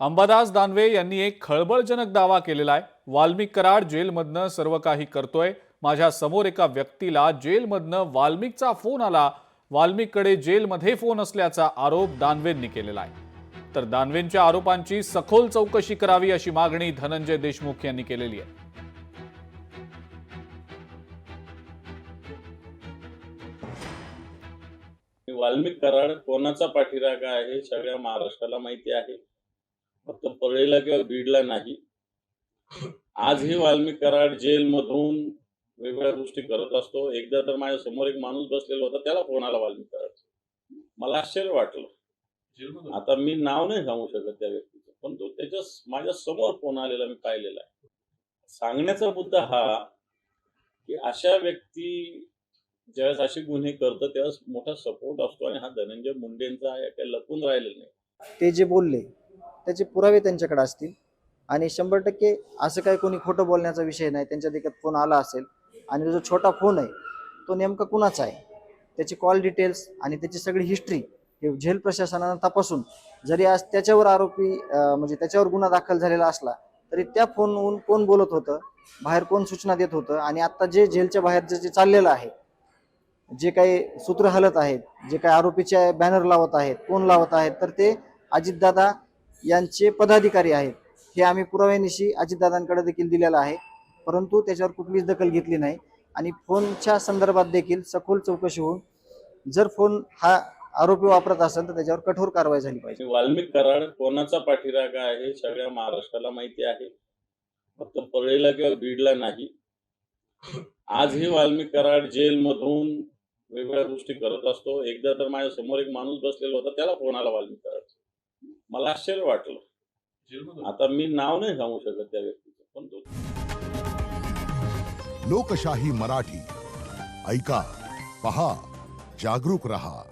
अंबादास दानवे यांनी एक खळबळजनक दावा केलेला आहे। वाल्मिक कराड जेलमधनं सर्व काही करतोय। माझ्या समोर एका व्यक्तीला जेलमधनं वाल्मिकचा फोन आला। वाल्मिककडे जेलमध्ये फोन असल्याचा आरोप दानवेंनी केलेला आहे। तर दानवेंच्या आरोपांची सखोल चौकशी करावी अशी मागणी धनंजय देशमुख यांनी केलेली आहे। वाल्मिक कराड कोणाचा पाठीराखा आहे सगळ्या महाराष्ट्राला माहिती आहे। फक्त परळीला किंवा बीडला नाही। आजही वाल्मिक कराड जेलमधून वेगवेगळ्या गोष्टी करत असतो। एकदा तर माझ्या समोर एक माणूस बसलेला होता, त्याला फोन आला वाल्मिक कराड। मला आश्चर्य वाटलं। आता मी नाव नाही सांगू शकत त्या व्यक्तीचं, पण तो त्याच्या माझ्या समोर फोन आलेला मी पाहिलेला आहे। सांगण्याचा मुद्दा हा की अशा व्यक्ती ज्यावेळेस असे गुन्हे करतो त्यावेळेस मोठा सपोर्ट असतो, आणि हा धनंजय मुंडेंचा आहे, काही लपून राहिलेलं नाही। ते जे बोलले त्याचे पुरावे त्यांच्याकडे असतील, आणि 100% असं काही कोणी खोटं बोलण्याचा विषय नाही। त्यांच्या देखत फोन आला असेल, आणि जो छोटा फोन आहे तो नेमका कुणाचा आहे, त्याची कॉल डिटेल्स आणि त्याची सगळी हिस्ट्री हे जेल प्रशासनानं तपासून, जरी आज त्याच्यावर आरोपी म्हणजे त्याच्यावर गुन्हा दाखल झालेला असला तरी त्या फोनवरून कोण बोलत होतं, बाहेर कोण सूचना देत होतं, आणि आता जे जेलच्या बाहेर जे चाललेलं आहे, जे काही सूत्र हलत आहेत, जे काही आरोपीचे बॅनर लावत आहेत, कोण लावत आहेत, तर ते अजितदादा यांचे पदाधिकारी आहेत। हे आम्ही पुराव्यानिशी अजितदादांकडे देखील दिलेलं आहे, परंतु त्याच्यावर कुठलीच दखल घेतली नाही। आणि फोनच्या संदर्भात देखील सखोल चौकशी होऊन जर फोन हा आरोपी वापरत असेल तर त्याच्यावर कठोर कारवाई झाली पाहिजे। वाल्मिक कराड कोणाचा पाठीराखा आहे सगळ्या महाराष्ट्राला माहिती आहे। फक्त परळीला किंवा बीडला नाही। आजही वाल्मिक कराड जेलमधून वेगवेगळ्या गोष्टी करत असतो। एकदा तर माझ्या समोर एक माणूस बसलेला होता, त्याला फोन आला वाल्मिक कराड। मला आश्चर्य वाटलं। आता मी नाव नाही सांगू शकत त्या व्यक्तीचं, पण तो लोकशाही मराठी ऐका, पहा, जागरूक रहा।